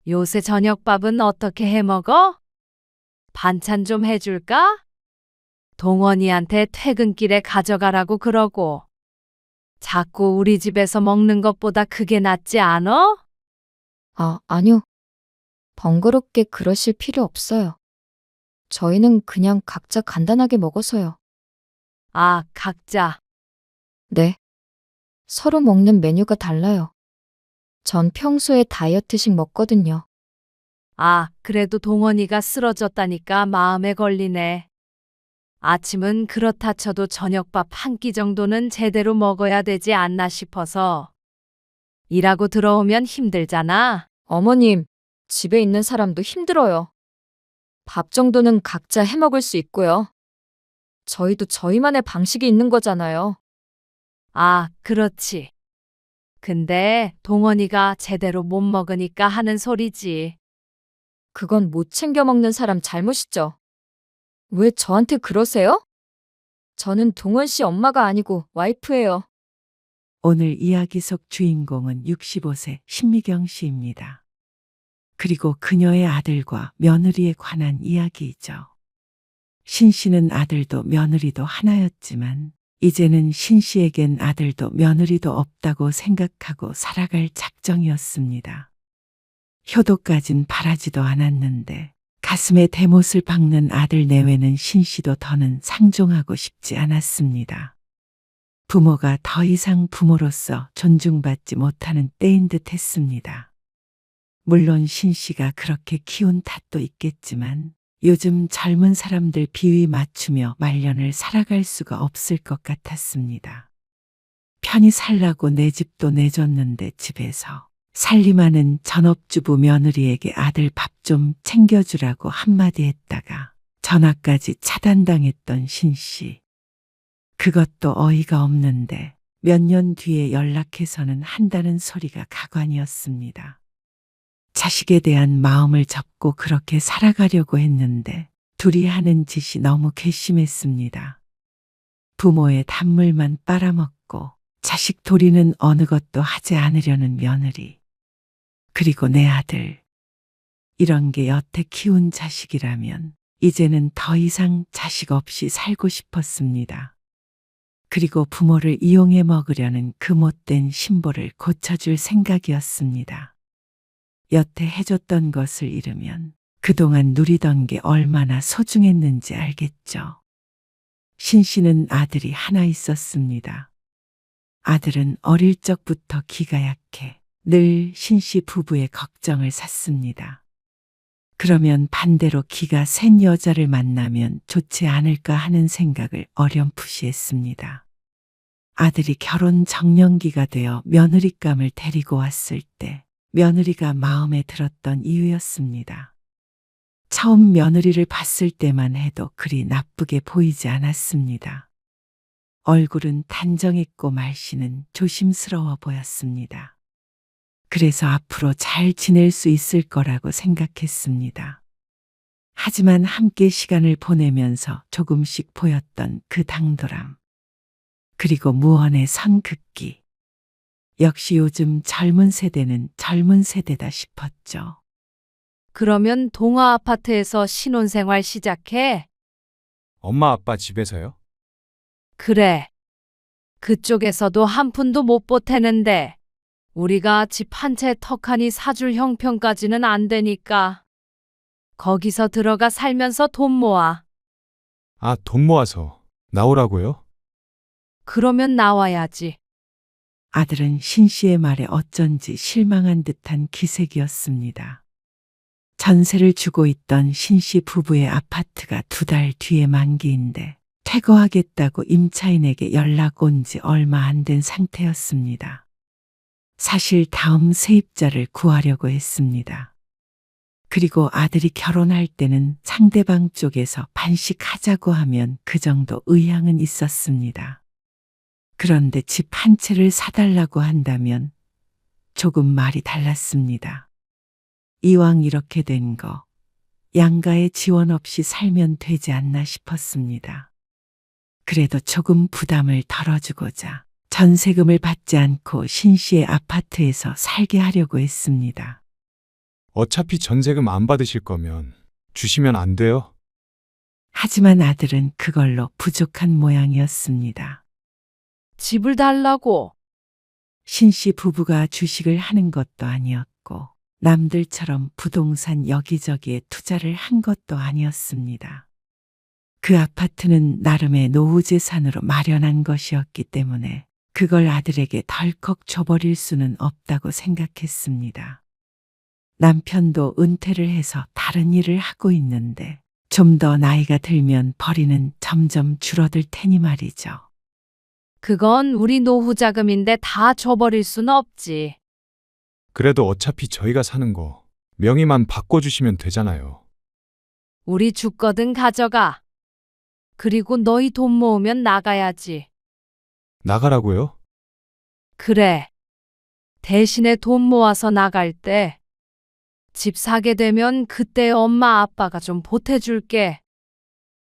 요새 저녁밥은 어떻게 해 먹어? 반찬 좀 해줄까? 동원이한테 퇴근길에 가져가라고 그러고. 자꾸 우리 집에서 먹는 것보다 그게 낫지 않어? 아니요. 번거롭게 그러실 필요 없어요. 저희는 그냥 각자 간단하게 먹어서요. 아, 각자. 네. 서로 먹는 메뉴가 달라요. 전 평소에 다이어트식 먹거든요. 아, 그래도 동원이가 쓰러졌다니까 마음에 걸리네. 아침은 그렇다 쳐도 저녁밥 한 끼 정도는 제대로 먹어야 되지 않나 싶어서. 일하고 들어오면 힘들잖아. 어머님, 집에 있는 사람도 힘들어요. 밥 정도는 각자 해 먹을 수 있고요. 저희도 저희만의 방식이 있는 거잖아요. 아, 그렇지. 근데 동원이가 제대로 못 먹으니까 하는 소리지. 그건 못 챙겨 먹는 사람 잘못이죠. 왜 저한테 그러세요? 저는 동원 씨 엄마가 아니고 와이프예요. 오늘 이야기 속 주인공은 65세 신미경 씨입니다. 그리고 그녀의 아들과 며느리에 관한 이야기이죠. 신 씨는 아들도 며느리도 하나였지만 이제는 신 씨에겐 아들도 며느리도 없다고 생각하고 살아갈 작정이었습니다. 효도까진 바라지도 않았는데 가슴에 대못을 박는 아들 내외는 신 씨도 더는 상종하고 싶지 않았습니다. 부모가 더 이상 부모로서 존중받지 못하는 때인 듯 했습니다. 물론 신 씨가 그렇게 키운 탓도 있겠지만 요즘 젊은 사람들 비위 맞추며 말년을 살아갈 수가 없을 것 같았습니다. 편히 살라고 내 집도 내줬는데 집에서 살림하는 전업주부 며느리에게 아들 밥 좀 챙겨주라고 한마디 했다가 전화까지 차단당했던 신 씨. 그것도 어이가 없는데 몇 년 뒤에 연락해서는 한다는 소리가 가관이었습니다. 자식에 대한 마음을 접고 그렇게 살아가려고 했는데 둘이 하는 짓이 너무 괘씸했습니다. 부모의 단물만 빨아먹고 자식 도리는 어느 것도 하지 않으려는 며느리. 그리고 내 아들. 이런 게 여태 키운 자식이라면 이제는 더 이상 자식 없이 살고 싶었습니다. 그리고 부모를 이용해 먹으려는 그 못된 신보를 고쳐줄 생각이었습니다. 여태 해줬던 것을 잃으면 그동안 누리던 게 얼마나 소중했는지 알겠죠. 신 씨는 아들이 하나 있었습니다. 아들은 어릴 적부터 기가 약해 늘 신 씨 부부의 걱정을 샀습니다. 그러면 반대로 기가 센 여자를 만나면 좋지 않을까 하는 생각을 어렴풋이 했습니다. 아들이 결혼 정년기가 되어 며느리감을 데리고 왔을 때 며느리가 마음에 들었던 이유였습니다. 처음 며느리를 봤을 때만 해도 그리 나쁘게 보이지 않았습니다. 얼굴은 단정했고 말씨는 조심스러워 보였습니다. 그래서 앞으로 잘 지낼 수 있을 거라고 생각했습니다. 하지만 함께 시간을 보내면서 조금씩 보였던 그 당돌함. 그리고 무언의 선긋기. 역시 요즘 젊은 세대는 젊은 세대다 싶었죠. 그러면 동아 아파트에서 신혼생활 시작해? 엄마 아빠 집에서요? 그래. 그쪽에서도 한 푼도 못 보태는데 우리가 집 한 채 턱하니 사줄 형편까지는 안 되니까 거기서 들어가 살면서 돈 모아. 아, 돈 모아서 나오라고요? 그러면 나와야지. 아들은 신 씨의 말에 어쩐지 실망한 듯한 기색이었습니다. 전세를 주고 있던 신 씨 부부의 아파트가 2달 뒤에 만기인데 퇴거하겠다고 임차인에게 연락 온 지 얼마 안 된 상태였습니다. 사실 다음 세입자를 구하려고 했습니다. 그리고 아들이 결혼할 때는 상대방 쪽에서 반씩하자고 하면 그 정도 의향은 있었습니다. 그런데 집 한 채를 사달라고 한다면 조금 말이 달랐습니다. 이왕 이렇게 된 거 양가의 지원 없이 살면 되지 않나 싶었습니다. 그래도 조금 부담을 덜어주고자 전세금을 받지 않고 신 씨의 아파트에서 살게 하려고 했습니다. 어차피 전세금 안 받으실 거면 주시면 안 돼요? 하지만 아들은 그걸로 부족한 모양이었습니다. 집을 달라고. 신씨 부부가 주식을 하는 것도 아니었고 남들처럼 부동산 여기저기에 투자를 한 것도 아니었습니다. 그 아파트는 나름의 노후재산으로 마련한 것이었기 때문에 그걸 아들에게 덜컥 줘버릴 수는 없다고 생각했습니다. 남편도 은퇴를 해서 다른 일을 하고 있는데 좀 더 나이가 들면 벌이는 점점 줄어들 테니 말이죠. 그건 우리 노후 자금인데 다 줘버릴 순 없지. 그래도 어차피 저희가 사는 거 명의만 바꿔주시면 되잖아요. 우리 죽거든 가져가. 그리고 너희 돈 모으면 나가야지. 나가라고요? 그래. 대신에 돈 모아서 나갈 때 집 사게 되면 그때 엄마 아빠가 좀 보태줄게.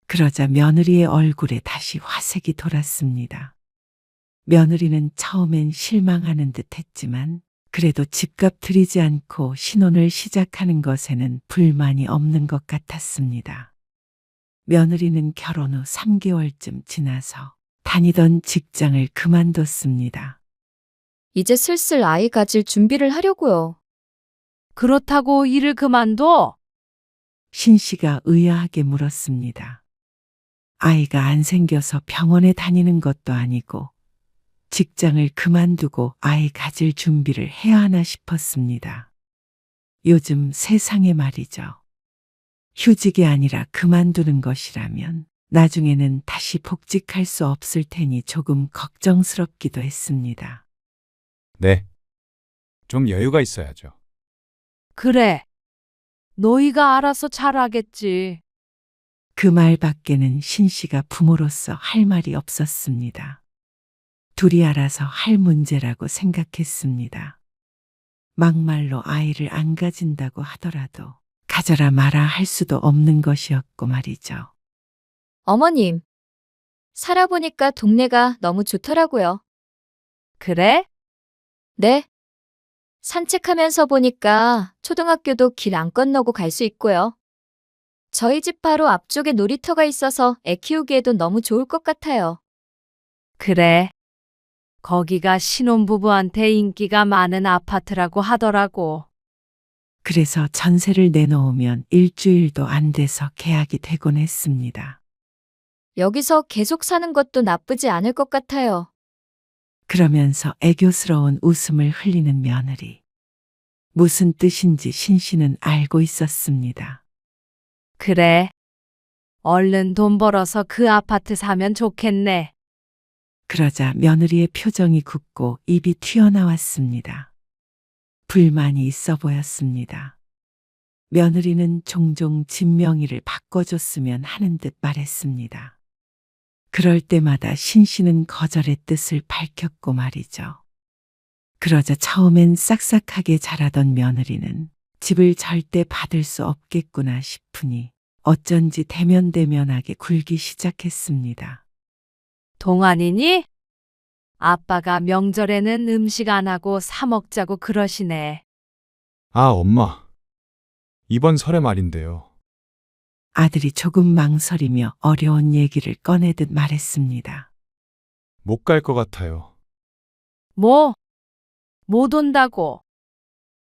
그러자 며느리의 얼굴에 다시 화색이 돌았습니다. 며느리는 처음엔 실망하는 듯 했지만 그래도 집값 들이지 않고 신혼을 시작하는 것에는 불만이 없는 것 같았습니다. 며느리는 결혼 후 3개월쯤 지나서 다니던 직장을 그만뒀습니다. 이제 슬슬 아이 가질 준비를 하려고요. 그렇다고 일을 그만둬? 신 씨가 의아하게 물었습니다. 아이가 안 생겨서 병원에 다니는 것도 아니고 직장을 그만두고 아이 가질 준비를 해야 하나 싶었습니다. 요즘 세상에 말이죠. 휴직이 아니라 그만두는 것이라면 나중에는 다시 복직할 수 없을 테니 조금 걱정스럽기도 했습니다. 네. 좀 여유가 있어야죠. 그래. 너희가 알아서 잘하겠지. 그 말밖에는 신 씨가 부모로서 할 말이 없었습니다. 둘이 알아서 할 문제라고 생각했습니다. 막말로 아이를 안 가진다고 하더라도 가져라 마라 할 수도 없는 것이었고 말이죠. 어머님, 살아보니까 동네가 너무 좋더라고요. 그래? 네. 산책하면서 보니까 초등학교도 길 안 건너고 갈 수 있고요. 저희 집 바로 앞쪽에 놀이터가 있어서 애 키우기에도 너무 좋을 것 같아요. 그래. 거기가 신혼부부한테 인기가 많은 아파트라고 하더라고. 그래서 전세를 내놓으면 일주일도 안 돼서 계약이 되곤 했습니다. 여기서 계속 사는 것도 나쁘지 않을 것 같아요. 그러면서 애교스러운 웃음을 흘리는 며느리. 무슨 뜻인지 신 씨는 알고 있었습니다. 그래. 얼른 돈 벌어서 그 아파트 사면 좋겠네. 그러자 며느리의 표정이 굳고 입이 튀어나왔습니다. 불만이 있어 보였습니다. 며느리는 종종 집 명의를 바꿔줬으면 하는 듯 말했습니다. 그럴 때마다 신 씨는 거절의 뜻을 밝혔고 말이죠. 그러자 처음엔 싹싹하게 자라던 며느리는 집을 절대 받을 수 없겠구나 싶으니 어쩐지 대면대면하게 굴기 시작했습니다. 동안이니? 아빠가 명절에는 음식 안 하고 사 먹자고 그러시네. 아, 엄마. 이번 설의 말인데요. 아들이 조금 망설이며 어려운 얘기를 꺼내듯 말했습니다. 못 갈 것 같아요. 뭐? 못 온다고?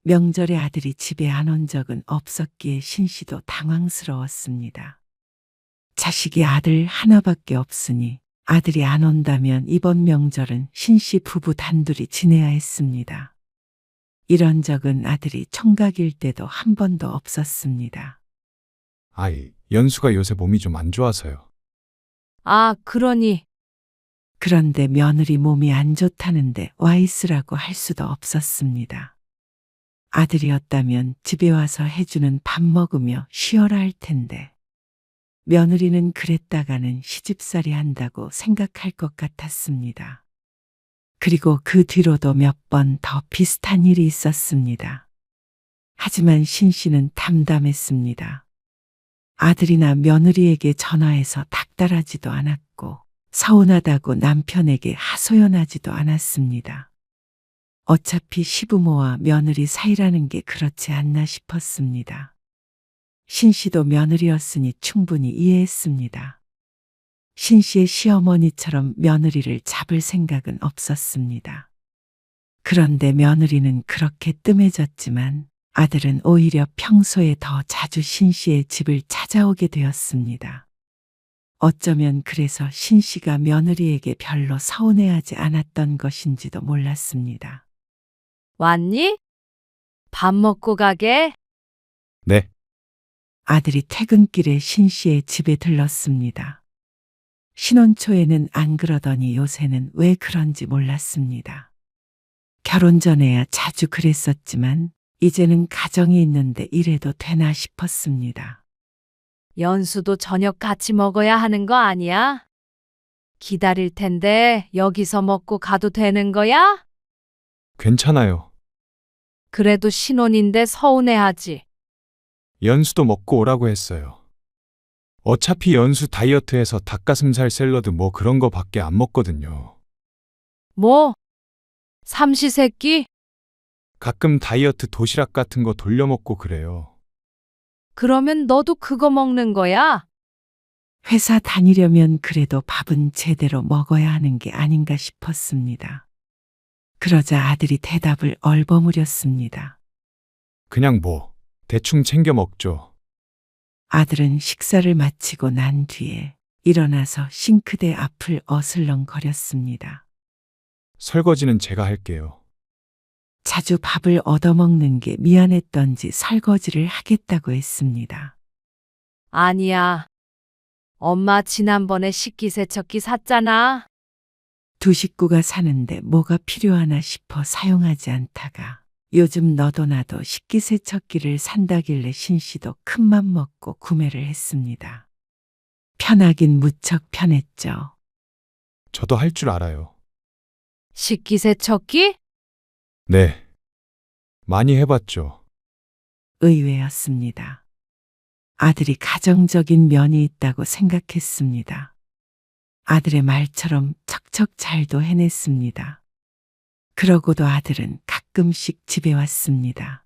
명절에 아들이 집에 안 온 적은 없었기에 신 씨도 당황스러웠습니다. 자식이 아들 하나밖에 없으니 아들이 안 온다면 이번 명절은 신 씨 부부 단둘이 지내야 했습니다. 이런 적은 아들이 총각일 때도 한 번도 없었습니다. 아이, 연수가 요새 몸이 좀 안 좋아서요. 아, 그러니. 그런데 며느리 몸이 안 좋다는데 와 있으라고 할 수도 없었습니다. 아들이었다면 집에 와서 해주는 밥 먹으며 쉬어라 할 텐데 며느리는 그랬다가는 시집살이 한다고 생각할 것 같았습니다. 그리고 그 뒤로도 몇 번 더 비슷한 일이 있었습니다. 하지만 신 씨는 담담했습니다. 아들이나 며느리에게 전화해서 닥달하지도 않았고 서운하다고 남편에게 하소연하지도 않았습니다. 어차피 시부모와 며느리 사이라는 게 그렇지 않나 싶었습니다. 신 씨도 며느리였으니 충분히 이해했습니다. 신 씨의 시어머니처럼 며느리를 잡을 생각은 없었습니다. 그런데 며느리는 그렇게 뜸해졌지만 아들은 오히려 평소에 더 자주 신 씨의 집을 찾아오게 되었습니다. 어쩌면 그래서 신 씨가 며느리에게 별로 서운해하지 않았던 것인지도 몰랐습니다. 왔니? 밥 먹고 가게? 네, 아들이 퇴근길에 신 씨의 집에 들렀습니다. 신혼 초에는 안 그러더니 요새는 왜 그런지 몰랐습니다. 결혼 전에야 자주 그랬었지만 이제는 가정이 있는데 이래도 되나 싶었습니다. 연수도 저녁 같이 먹어야 하는 거 아니야? 기다릴 텐데 여기서 먹고 가도 되는 거야? 괜찮아요. 그래도 신혼인데 서운해하지. 연수도 먹고 오라고 했어요. 어차피 연수 다이어트해서 닭가슴살 샐러드 뭐 그런 거 밖에 안 먹거든요. 뭐? 삼시세끼? 가끔 다이어트 도시락 같은 거 돌려 먹고 그래요. 그러면 너도 그거 먹는 거야? 회사 다니려면 그래도 밥은 제대로 먹어야 하는 게 아닌가 싶었습니다. 그러자 아들이 대답을 얼버무렸습니다. 그냥 뭐 대충 챙겨 먹죠. 아들은 식사를 마치고 난 뒤에 일어나서 싱크대 앞을 어슬렁거렸습니다. 설거지는 제가 할게요. 자주 밥을 얻어먹는 게 미안했던지 설거지를 하겠다고 했습니다. 아니야. 엄마 지난번에 식기세척기 샀잖아. 두 식구가 사는데 뭐가 필요하나 싶어 사용하지 않다가 요즘 너도 나도 식기세척기를 산다길래 신씨도 큰맘 먹고 구매를 했습니다. 편하긴 무척 편했죠. 저도 할 줄 알아요. 식기세척기? 네. 많이 해봤죠. 의외였습니다. 아들이 가정적인 면이 있다고 생각했습니다. 아들의 말처럼 척척 잘도 해냈습니다. 그러고도 아들은 가끔씩 집에 왔습니다.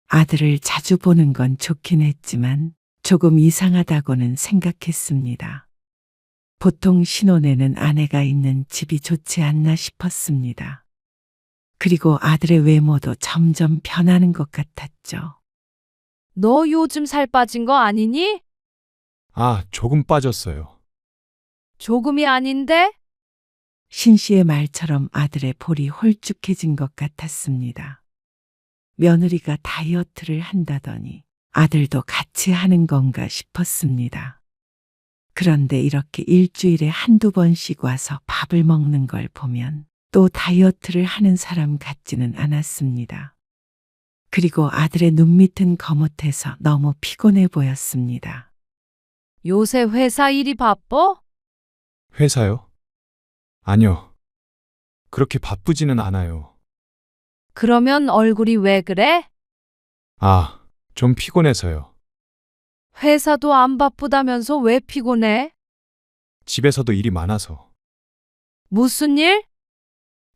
아들을 자주 보는 건 좋긴 했지만 조금 이상하다고는 생각했습니다. 보통 신혼에는 아내가 있는 집이 좋지 않나 싶었습니다. 그리고 아들의 외모도 점점 변하는 것 같았죠. 너 요즘 살 빠진 거 아니니? 아, 조금 빠졌어요. 조금이 아닌데? 신 씨의 말처럼 아들의 볼이 홀쭉해진 것 같았습니다. 며느리가 다이어트를 한다더니 아들도 같이 하는 건가 싶었습니다. 그런데 이렇게 일주일에 한두 번씩 와서 밥을 먹는 걸 보면 또 다이어트를 하는 사람 같지는 않았습니다. 그리고 아들의 눈 밑은 거뭇해서 너무 피곤해 보였습니다. 요새 회사 일이 바빠? 회사요? 아니요. 그렇게 바쁘지는 않아요. 그러면 얼굴이 왜 그래? 아, 좀 피곤해서요. 회사도 안 바쁘다면서 왜 피곤해? 집에서도 일이 많아서. 무슨 일?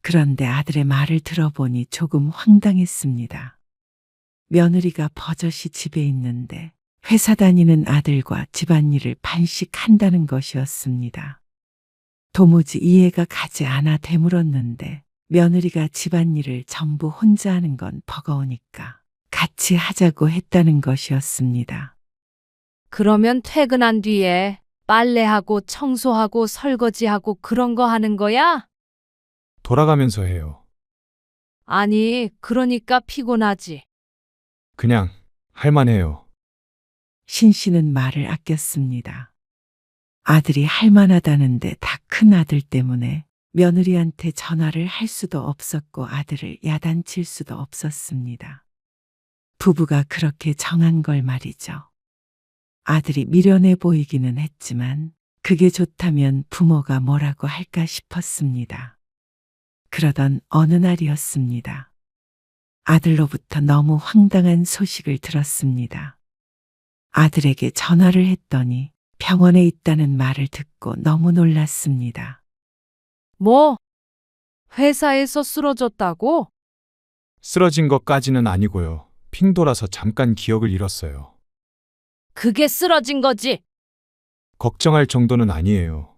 그런데 아들의 말을 들어보니 조금 황당했습니다. 며느리가 버젓이 집에 있는데 회사 다니는 아들과 집안일을 반씩 한다는 것이었습니다. 도무지 이해가 가지 않아 되물었는데 며느리가 집안일을 전부 혼자 하는 건 버거우니까 같이 하자고 했다는 것이었습니다. 그러면 퇴근한 뒤에 빨래하고 청소하고 설거지하고 그런 거 하는 거야? 돌아가면서 해요. 아니, 그러니까 피곤하지. 그냥 할만해요. 신 씨는 말을 아꼈습니다. 아들이 할만하다는데 다 큰 아들 때문에 며느리한테 전화를 할 수도 없었고 아들을 야단칠 수도 없었습니다. 부부가 그렇게 정한 걸 말이죠. 아들이 미련해 보이기는 했지만 그게 좋다면 부모가 뭐라고 할까 싶었습니다. 그러던 어느 날이었습니다. 아들로부터 너무 황당한 소식을 들었습니다. 아들에게 전화를 했더니 병원에 있다는 말을 듣고 너무 놀랐습니다. 뭐? 회사에서 쓰러졌다고? 쓰러진 것까지는 아니고요. 핑 돌아서 잠깐 기억을 잃었어요. 그게 쓰러진 거지. 걱정할 정도는 아니에요.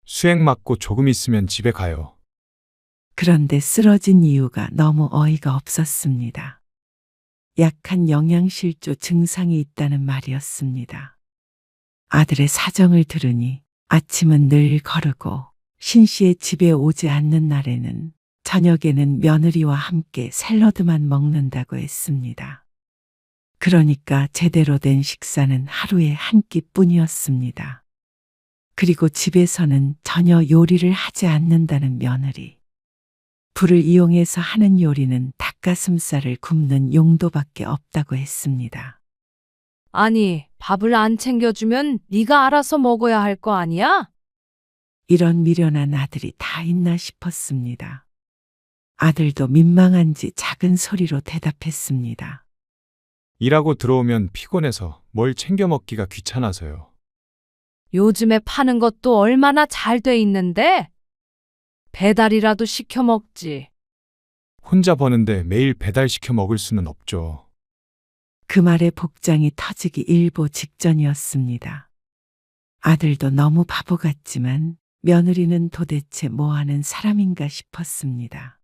수행 맞고 조금 있으면 집에 가요. 그런데 쓰러진 이유가 너무 어이가 없었습니다. 약한 영양실조 증상이 있다는 말이었습니다. 아들의 사정을 들으니 아침은 늘 거르고 신 씨의 집에 오지 않는 날에는 저녁에는 며느리와 함께 샐러드만 먹는다고 했습니다. 그러니까 제대로 된 식사는 하루에 한 끼뿐이었습니다. 그리고 집에서는 전혀 요리를 하지 않는다는 며느리. 불을 이용해서 하는 요리는 닭가슴살을 굽는 용도밖에 없다고 했습니다. 아니, 밥을 안 챙겨주면 네가 알아서 먹어야 할 거 아니야? 이런 미련한 아들이 다 있나 싶었습니다. 아들도 민망한지 작은 소리로 대답했습니다. 일하고 들어오면 피곤해서 뭘 챙겨 먹기가 귀찮아서요. 요즘에 파는 것도 얼마나 잘 돼 있는데? 배달이라도 시켜 먹지. 혼자 버는데 매일 배달시켜 먹을 수는 없죠. 그 말에 복장이 터지기 일보 직전이었습니다. 아들도 너무 바보 같지만 며느리는 도대체 뭐 하는 사람인가 싶었습니다.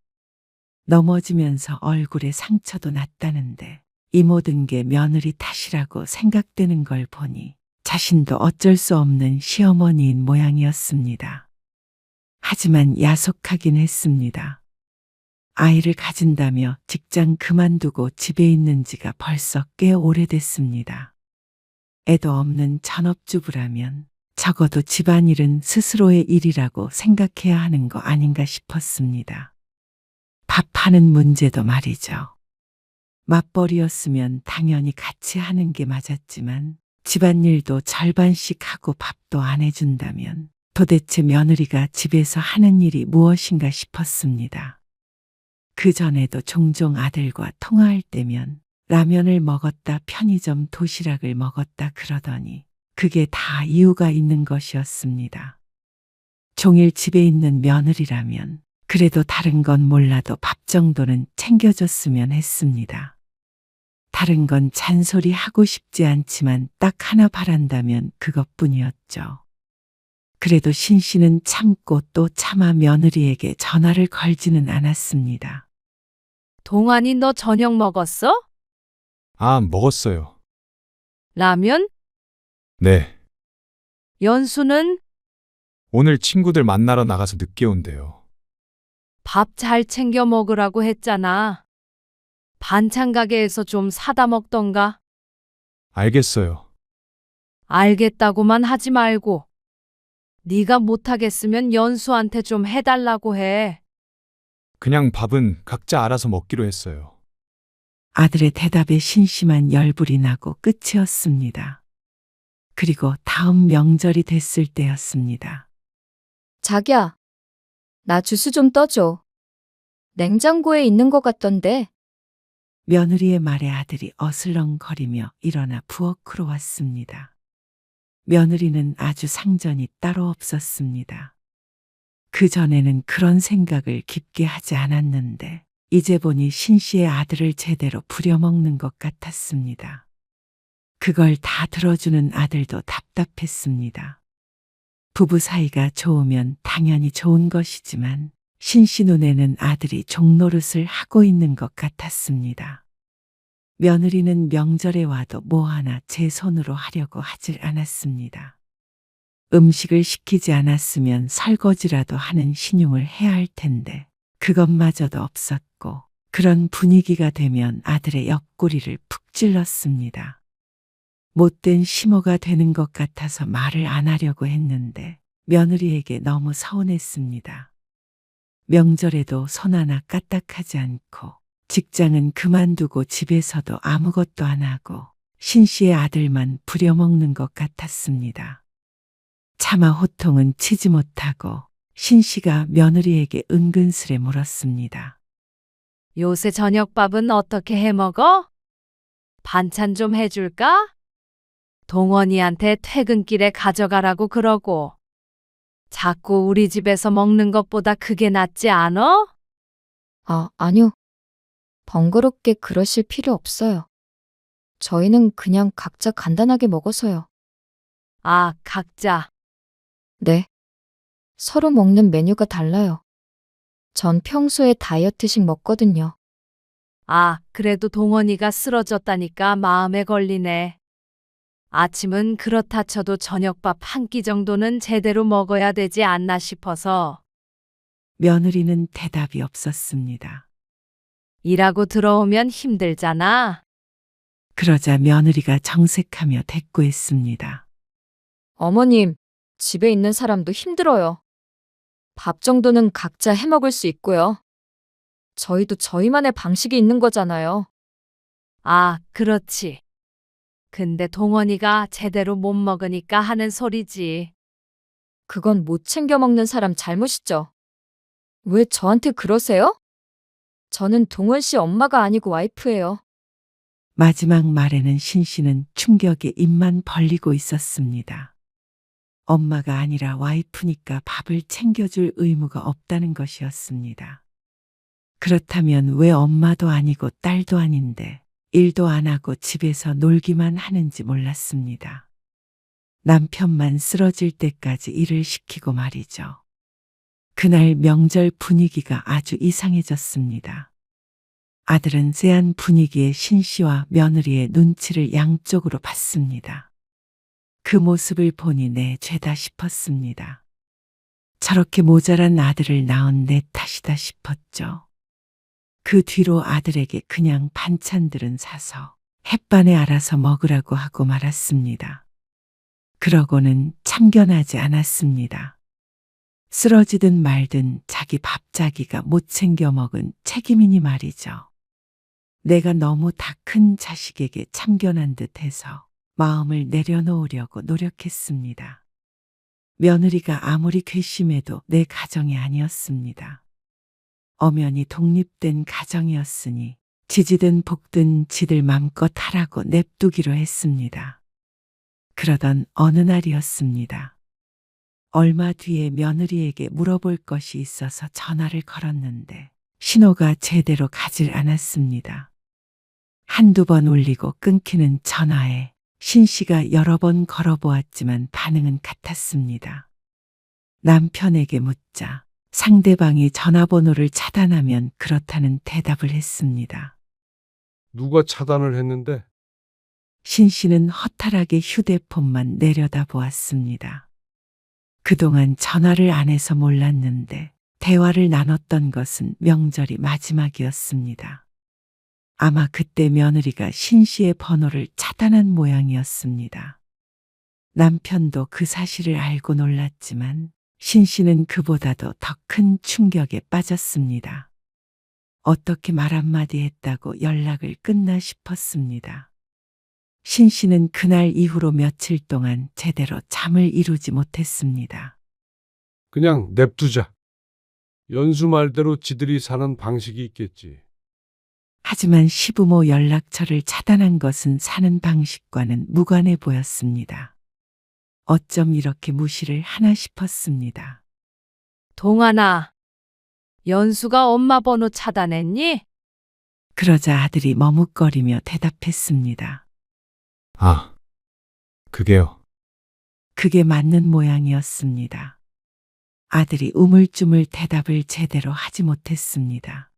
넘어지면서 얼굴에 상처도 났다는데 이 모든 게 며느리 탓이라고 생각되는 걸 보니 자신도 어쩔 수 없는 시어머니인 모양이었습니다. 하지만 야속하긴 했습니다. 아이를 가진다며 직장 그만두고 집에 있는 지가 벌써 꽤 오래됐습니다. 애도 없는 전업주부라면 적어도 집안일은 스스로의 일이라고 생각해야 하는 거 아닌가 싶었습니다. 밥하는 문제도 말이죠. 맞벌이였으면 당연히 같이 하는 게 맞았지만 집안일도 절반씩 하고 밥도 안 해준다면 도대체 며느리가 집에서 하는 일이 무엇인가 싶었습니다. 그전에도 종종 아들과 통화할 때면 라면을 먹었다 편의점 도시락을 먹었다 그러더니 그게 다 이유가 있는 것이었습니다. 종일 집에 있는 며느리라면 그래도 다른 건 몰라도 밥 정도는 챙겨줬으면 했습니다. 다른 건 잔소리 하고 싶지 않지만 딱 하나 바란다면 그것뿐이었죠. 그래도 신 씨는 참고 또 차마 며느리에게 전화를 걸지는 않았습니다. 동안이 너 저녁 먹었어? 아, 먹었어요. 라면? 네. 연수는? 오늘 친구들 만나러 나가서 늦게 온대요. 밥 잘 챙겨 먹으라고 했잖아. 반찬 가게에서 좀 사다 먹던가. 알겠어요. 알겠다고만 하지 말고. 네가 못하겠으면 연수한테 좀 해달라고 해. 그냥 밥은 각자 알아서 먹기로 했어요. 아들의 대답에 신심한 열불이 나고 끝이었습니다. 그리고 다음 명절이 됐을 때였습니다. 자기야, 나 주스 좀 떠줘. 냉장고에 있는 것 같던데. 며느리의 말에 아들이 어슬렁거리며 일어나 부엌으로 왔습니다. 며느리는 아주 상전이 따로 없었습니다. 그전에는 그런 생각을 깊게 하지 않았는데 이제 보니 신 씨의 아들을 제대로 부려먹는 것 같았습니다. 그걸 다 들어주는 아들도 답답했습니다. 부부 사이가 좋으면 당연히 좋은 것이지만 신 씨 눈에는 아들이 종노릇을 하고 있는 것 같았습니다. 며느리는 명절에 와도 뭐 하나 제 손으로 하려고 하질 않았습니다. 음식을 시키지 않았으면 설거지라도 하는 신용을 해야 할 텐데 그것마저도 없었고 그런 분위기가 되면 아들의 옆구리를 푹 찔렀습니다. 못된 시모가 되는 것 같아서 말을 안 하려고 했는데 며느리에게 너무 서운했습니다. 명절에도 손 하나 까딱하지 않고 직장은 그만두고 집에서도 아무것도 안 하고 신 씨의 아들만 부려먹는 것 같았습니다. 차마 호통은 치지 못하고 신 씨가 며느리에게 은근스레 물었습니다. 요새 저녁밥은 어떻게 해 먹어? 반찬 좀 해줄까? 동원이한테 퇴근길에 가져가라고 그러고. 자꾸 우리 집에서 먹는 것보다 그게 낫지 않어? 아니요. 번거롭게 그러실 필요 없어요. 저희는 그냥 각자 간단하게 먹어서요. 아, 각자. 네. 서로 먹는 메뉴가 달라요. 전 평소에 다이어트식 먹거든요. 아, 그래도 동원이가 쓰러졌다니까 마음에 걸리네. 아침은 그렇다 쳐도 저녁밥 한 끼 정도는 제대로 먹어야 되지 않나 싶어서 며느리는 대답이 없었습니다. 일하고 들어오면 힘들잖아. 그러자 며느리가 정색하며 대꾸했습니다. 어머님, 집에 있는 사람도 힘들어요. 밥 정도는 각자 해 먹을 수 있고요. 저희도 저희만의 방식이 있는 거잖아요. 아, 그렇지. 근데 동원이가 제대로 못 먹으니까 하는 소리지. 그건 못 챙겨 먹는 사람 잘못이죠. 왜 저한테 그러세요? 저는 동원 씨 엄마가 아니고 와이프예요. 마지막 말에는 신 씨는 충격에 입만 벌리고 있었습니다. 엄마가 아니라 와이프니까 밥을 챙겨줄 의무가 없다는 것이었습니다. 그렇다면 왜 엄마도 아니고 딸도 아닌데 일도 안 하고 집에서 놀기만 하는지 몰랐습니다. 남편만 쓰러질 때까지 일을 시키고 말이죠. 그날 명절 분위기가 아주 이상해졌습니다. 아들은 쎄한 분위기에 신 씨와 며느리의 눈치를 양쪽으로 봤습니다. 그 모습을 보니 내 죄다 싶었습니다. 저렇게 모자란 아들을 낳은 내 탓이다 싶었죠. 그 뒤로 아들에게 그냥 반찬들은 사서 햇반에 알아서 먹으라고 하고 말았습니다. 그러고는 참견하지 않았습니다. 쓰러지든 말든 자기 밥 자기가 못 챙겨 먹은 책임이니 말이죠. 내가 너무 다 큰 자식에게 참견한 듯해서 마음을 내려놓으려고 노력했습니다. 며느리가 아무리 괘씸해도 내 가정이 아니었습니다. 엄연히 독립된 가정이었으니 지지든 볶든 지들 맘껏 하라고 냅두기로 했습니다. 그러던 어느 날이었습니다. 얼마 뒤에 며느리에게 물어볼 것이 있어서 전화를 걸었는데 신호가 제대로 가질 않았습니다. 한두 번 울리고 끊기는 전화에 신 씨가 여러 번 걸어보았지만 반응은 같았습니다. 남편에게 묻자 상대방이 전화번호를 차단하면 그렇다는 대답을 했습니다. 누가 차단을 했는데? 신 씨는 허탈하게 휴대폰만 내려다보았습니다. 그동안 전화를 안 해서 몰랐는데 대화를 나눴던 것은 명절이 마지막이었습니다. 아마 그때 며느리가 신 씨의 번호를 차단한 모양이었습니다. 남편도 그 사실을 알고 놀랐지만 신 씨는 그보다도 더 큰 충격에 빠졌습니다. 어떻게 말 한마디 했다고 연락을 끊나 싶었습니다. 신 씨는 그날 이후로 며칠 동안 제대로 잠을 이루지 못했습니다. 그냥 냅두자. 연수 말대로 지들이 사는 방식이 있겠지. 하지만 시부모 연락처를 차단한 것은 사는 방식과는 무관해 보였습니다. 어쩜 이렇게 무시를 하나 싶었습니다. 동환아, 연수가 엄마 번호 차단했니? 그러자 아들이 머뭇거리며 대답했습니다. 아, 그게요. 그게 맞는 모양이었습니다. 아들이 우물쭈물 대답을 제대로 하지 못했습니다.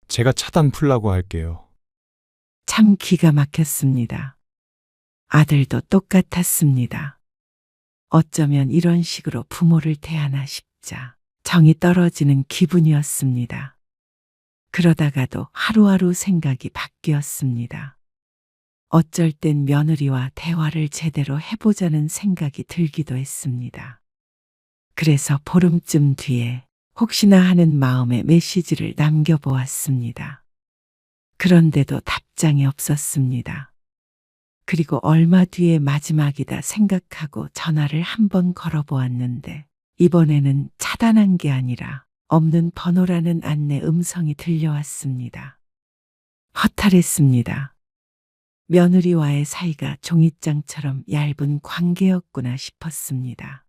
제가 차단 풀라고 할게요. 참 기가 막혔습니다. 아들도 똑같았습니다. 어쩌면 이런 식으로 부모를 대하나 싶자 정이 떨어지는 기분이었습니다. 그러다가도 하루하루 생각이 바뀌었습니다. 어쩔 땐 며느리와 대화를 제대로 해보자는 생각이 들기도 했습니다. 그래서 보름쯤 뒤에 혹시나 하는 마음에 메시지를 남겨보았습니다. 그런데도 답장이 없었습니다. 그리고 얼마 뒤에 마지막이다 생각하고 전화를 한번 걸어보았는데 이번에는 차단한 게 아니라 없는 번호라는 안내 음성이 들려왔습니다. 허탈했습니다. 며느리와의 사이가 종잇장처럼 얇은 관계였구나 싶었습니다.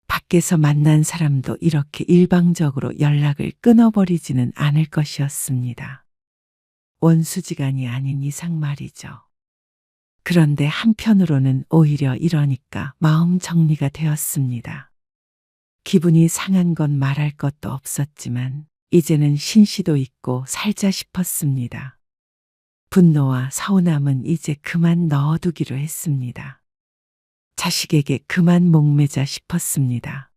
밖에 밖에서 만난 사람도 이렇게 일방적으로 연락을 끊어버리지는 않을 것이었습니다. 원수지간이 아닌 이상 말이죠. 그런데 한편으로는 오히려 이러니까 마음 정리가 되었습니다. 기분이 상한 건 말할 것도 없었지만 이제는 신씨도 있고 살자 싶었습니다. 분노와 서운함은 이제 그만 넣어두기로 했습니다. 자식에게 그만 목매자 싶었습니다.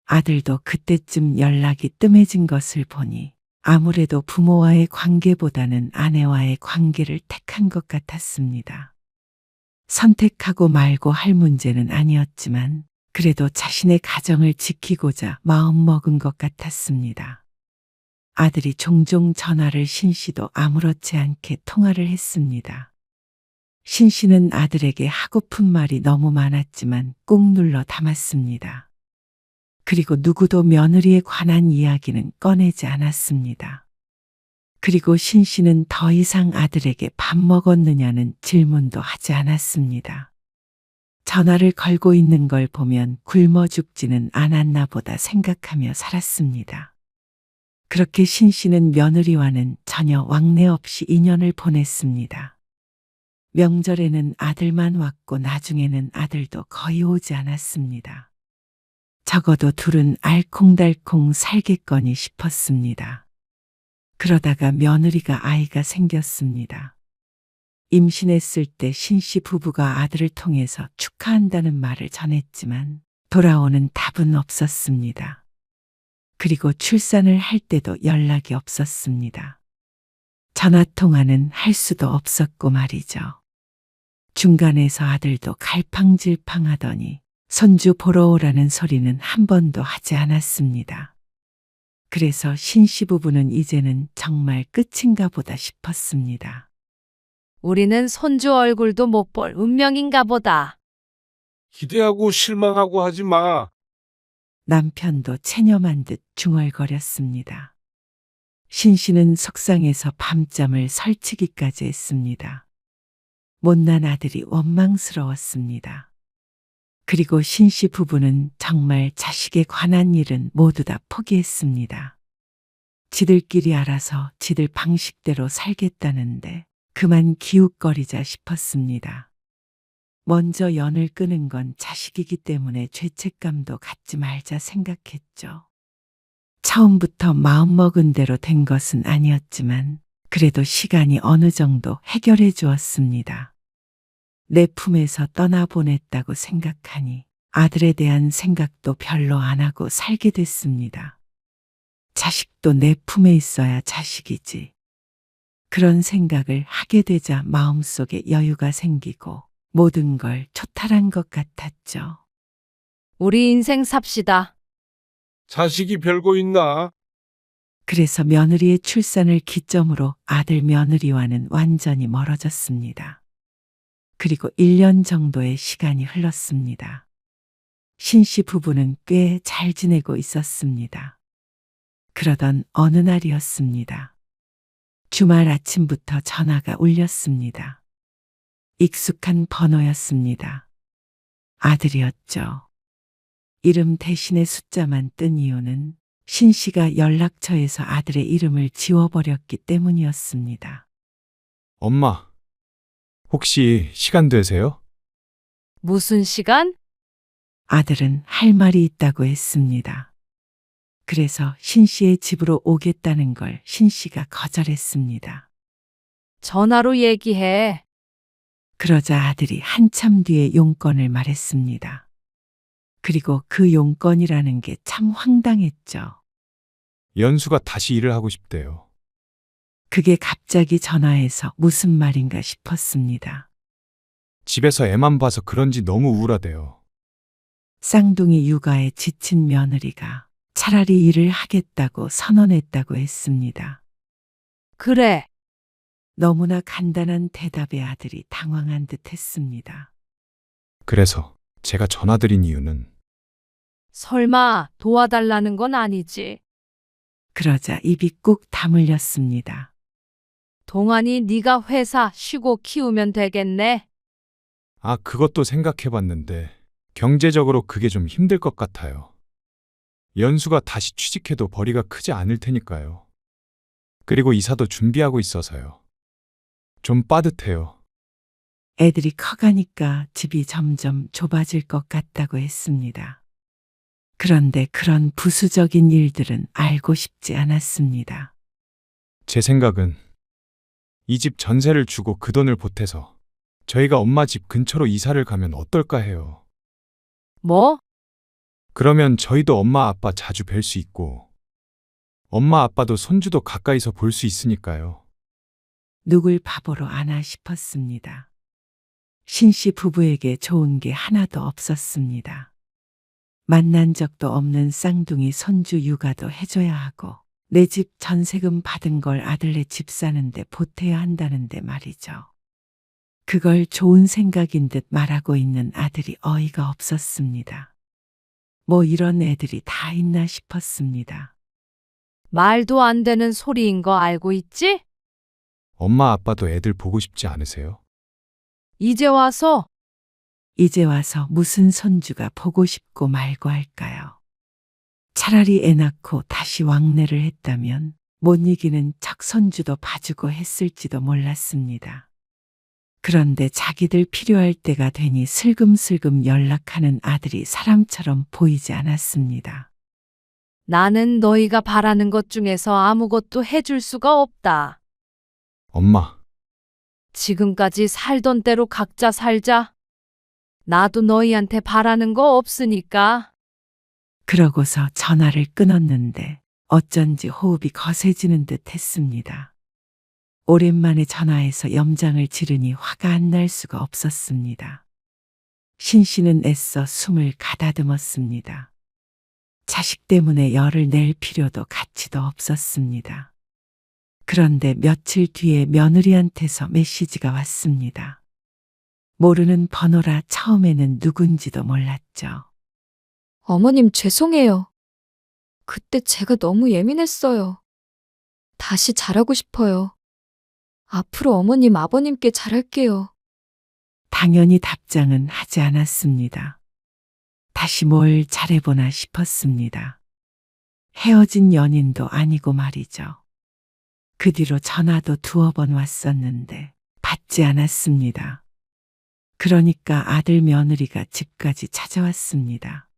아들도 그때쯤 연락이 뜸해진 것을 보니 아무래도 부모와의 관계보다는 아내와의 관계를 택한 것 같았습니다. 선택하고 말고 할 문제는 아니었지만 그래도 자신의 가정을 지키고자 마음먹은 것 같았습니다. 아들이 종종 전화를 신씨도 아무렇지 않게 통화를 했습니다. 신씨는 아들에게 하고픈 말이 너무 많았지만 꾹 눌러 담았습니다. 그리고 누구도 며느리에 관한 이야기는 꺼내지 않았습니다. 그리고 신씨는 더 이상 아들에게 밥 먹었느냐는 질문도 하지 않았습니다. 전화를 걸고 있는 걸 보면 굶어 죽지는 않았나 보다 생각하며 살았습니다. 그렇게 신씨는 며느리와는 전혀 왕래 없이 인연을 보냈습니다. 명절에는 아들만 왔고 나중에는 아들도 거의 오지 않았습니다. 적어도 둘은 알콩달콩 살겠거니 싶었습니다. 그러다가 며느리가 아이가 생겼습니다. 임신했을 때 신씨 부부가 아들을 통해서 축하한다는 말을 전했지만 돌아오는 답은 없었습니다. 그리고 출산을 할 때도 연락이 없었습니다. 전화통화는 할 수도 없었고 말이죠. 중간에서 아들도 갈팡질팡하더니 손주 보러 오라는 소리는 한 번도 하지 않았습니다. 그래서 신씨 부부는 이제는 정말 끝인가 보다 싶었습니다. 우리는 손주 얼굴도 못 볼 운명인가 보다. 기대하고 실망하고 하지 마. 남편도 체념한 듯 중얼거렸습니다. 신씨는 속상해서 밤잠을 설치기까지 했습니다. 못난 아들이 원망스러웠습니다. 그리고 신씨 부부는 정말 자식에 관한 일은 모두 다 포기했습니다. 지들끼리 알아서 지들 방식대로 살겠다는데 그만 기웃거리자 싶었습니다. 먼저 연을 끄는 건 자식이기 때문에 죄책감도 갖지 말자 생각했죠. 처음부터 마음먹은 대로 된 것은 아니었지만 그래도 시간이 어느 정도 해결해 주었습니다. 내 품에서 떠나보냈다고 생각하니 아들에 대한 생각도 별로 안 하고 살게 됐습니다. 자식도 내 품에 있어야 자식이지. 그런 생각을 하게 되자 마음속에 여유가 생기고 모든 걸 초탈한 것 같았죠. 우리 인생 삽시다. 자식이 별거 있나? 그래서 며느리의 출산을 기점으로 아들 며느리와는 완전히 멀어졌습니다. 그리고 1년 정도의 시간이 흘렀습니다. 신씨 부부는 꽤 잘 지내고 있었습니다. 그러던 어느 날이었습니다. 주말 아침부터 전화가 울렸습니다. 익숙한 번호였습니다. 아들이었죠. 이름 대신에 숫자만 뜬 이유는 신씨가 연락처에서 아들의 이름을 지워버렸기 때문이었습니다. 엄마, 혹시 시간 되세요? 무슨 시간? 아들은 할 말이 있다고 했습니다. 그래서 신씨의 집으로 오겠다는 걸 신씨가 거절했습니다. 전화로 얘기해. 그러자 아들이 한참 뒤에 용건을 말했습니다. 그리고 그 용건이라는 게 참 황당했죠. 연수가 다시 일을 하고 싶대요. 그게 갑자기 전화해서 무슨 말인가 싶었습니다. 집에서 애만 봐서 그런지 너무 우울하대요. 쌍둥이 육아에 지친 며느리가 차라리 일을 하겠다고 선언했다고 했습니다. 그래. 너무나 간단한 대답에 아들이 당황한 듯 했습니다. 그래서 제가 전화드린 이유는 설마 도와달라는 건 아니지. 그러자 입이 꾹 다물렸습니다. 동안이 네가 회사 쉬고 키우면 되겠네. 그것도 생각해봤는데 경제적으로 그게 좀 힘들 것 같아요. 연수가 다시 취직해도 벌이가 크지 않을 테니까요. 그리고 이사도 준비하고 있어서요. 좀 빠듯해요. 애들이 커가니까 집이 점점 좁아질 것 같다고 했습니다. 그런데 그런 부수적인 일들은 알고 싶지 않았습니다. 제 생각은 이 집 전세를 주고 그 돈을 보태서 저희가 엄마 집 근처로 이사를 가면 어떨까 해요. 뭐? 그러면 저희도 엄마 아빠 자주 뵐 수 있고 엄마 아빠도 손주도 가까이서 볼 수 있으니까요. 누굴 바보로 아나 싶었습니다. 신씨 부부에게 좋은 게 하나도 없었습니다. 만난 적도 없는 쌍둥이 손주 육아도 해줘야 하고 내 집 전세금 받은 걸 아들네 집 사는데 보태야 한다는데 말이죠. 그걸 좋은 생각인 듯 말하고 있는 아들이 어이가 없었습니다. 뭐 이런 애들이 다 있나 싶었습니다. 말도 안 되는 소리인 거 알고 있지? 엄마 아빠도 애들 보고 싶지 않으세요? 이제 와서 이제 와서 무슨 손주가 보고 싶고 말고 할까요? 차라리 애 낳고 다시 왕래를 했다면 못 이기는 척 손주도 봐주고 했을지도 몰랐습니다. 그런데 자기들 필요할 때가 되니 슬금슬금 연락하는 아들이 사람처럼 보이지 않았습니다. 나는 너희가 바라는 것 중에서 아무것도 해줄 수가 없다. 엄마, 지금까지 살던 대로 각자 살자. 나도 너희한테 바라는 거 없으니까. 그러고서 전화를 끊었는데 어쩐지 호흡이 거세지는 듯 했습니다. 오랜만에 전화해서 염장을 지르니 화가 안 날 수가 없었습니다. 신씨는 애써 숨을 가다듬었습니다. 자식 때문에 열을 낼 필요도 가치도 없었습니다. 그런데 며칠 뒤에 며느리한테서 메시지가 왔습니다. 모르는 번호라 처음에는 누군지도 몰랐죠. 어머님 죄송해요. 그때 제가 너무 예민했어요. 다시 잘하고 싶어요. 앞으로 어머님, 아버님께 잘할게요. 당연히 답장은 하지 않았습니다. 다시 뭘 잘해보나 싶었습니다. 헤어진 연인도 아니고 말이죠. 그 뒤로 전화도 2번 왔었는데 받지 않았습니다. 그러니까 아들 며느리가 집까지 찾아왔습니다.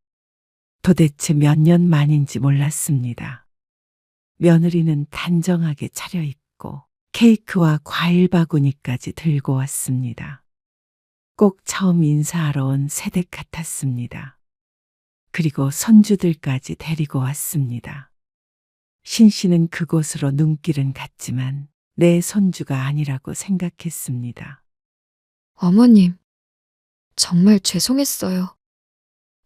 도대체 몇 년 만인지 몰랐습니다. 며느리는 단정하게 차려입고 케이크와 과일 바구니까지 들고 왔습니다. 꼭 처음 인사하러 온 새댁 같았습니다. 그리고 손주들까지 데리고 왔습니다. 신씨는 그곳으로 눈길은 갔지만 내 손주가 아니라고 생각했습니다. 어머님, 정말 죄송했어요.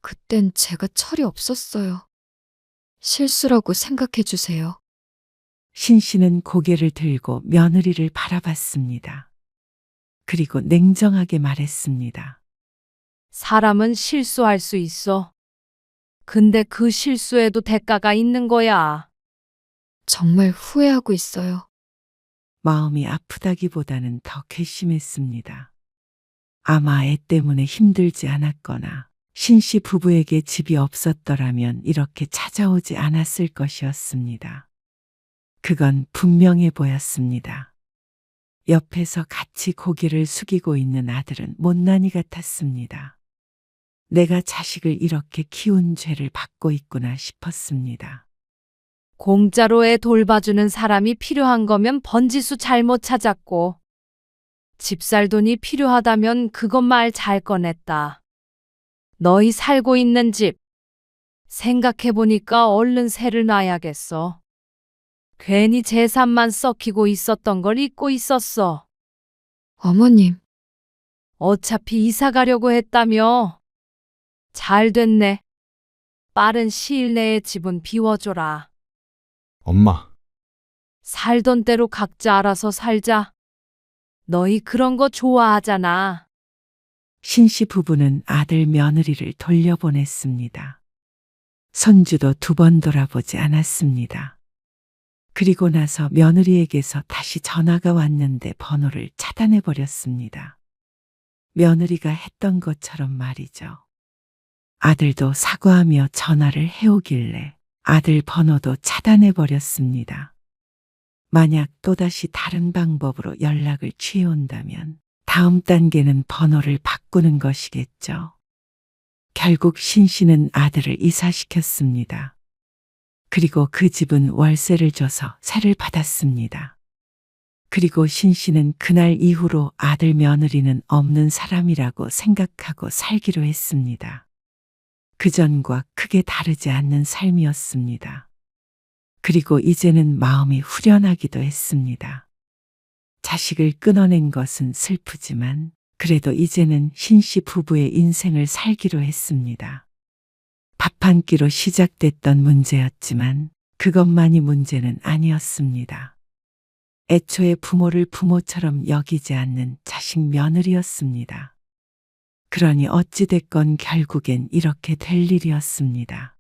그땐 제가 철이 없었어요. 실수라고 생각해 주세요. 신씨는 고개를 들고 며느리를 바라봤습니다. 그리고 냉정하게 말했습니다. 사람은 실수할 수 있어. 근데 그 실수에도 대가가 있는 거야. 정말 후회하고 있어요. 마음이 아프다기보다는 더 괘씸했습니다. 아마 애 때문에 힘들지 않았거나 신씨 부부에게 집이 없었더라면 이렇게 찾아오지 않았을 것이었습니다. 그건 분명해 보였습니다. 옆에서 같이 고개를 숙이고 있는 아들은 못난이 같았습니다. 내가 자식을 이렇게 키운 죄를 받고 있구나 싶었습니다. 공짜로 애 돌봐주는 사람이 필요한 거면 번지수 잘못 찾았고, 집 살 돈이 필요하다면 그것 말 잘 꺼냈다. 너희 살고 있는 집, 생각해보니까 얼른 세를 놔야겠어. 괜히 재산만 썩히고 있었던 걸 잊고 있었어. 어머님, 어차피 이사 가려고 했다며. 잘 됐네. 빠른 시일 내에 집은 비워줘라. 엄마, 살던 대로 각자 알아서 살자. 너희 그런 거 좋아하잖아. 신씨 부부는 아들 며느리를 돌려보냈습니다. 손주도 2번 돌아보지 않았습니다. 그리고 나서 며느리에게서 다시 전화가 왔는데 번호를 차단해버렸습니다. 며느리가 했던 것처럼 말이죠. 아들도 사과하며 전화를 해오길래 아들 번호도 차단해 버렸습니다. 만약 또다시 다른 방법으로 연락을 취해온다면 다음 단계는 번호를 바꾸는 것이겠죠. 결국 신 씨는 아들을 이사시켰습니다. 그리고 그 집은 월세를 줘서 세를 받았습니다. 그리고 신 씨는 그날 이후로 아들 며느리는 없는 사람이라고 생각하고 살기로 했습니다. 그전과 크게 다르지 않는 삶이었습니다. 그리고 이제는 마음이 후련하기도 했습니다. 자식을 끊어낸 것은 슬프지만 그래도 이제는 신 씨 부부의 인생을 살기로 했습니다. 밥 한 끼로 시작됐던 문제였지만 그것만이 문제는 아니었습니다. 애초에 부모를 부모처럼 여기지 않는 자식 며느리였습니다. 그러니 어찌됐건 결국엔 이렇게 될 일이었습니다.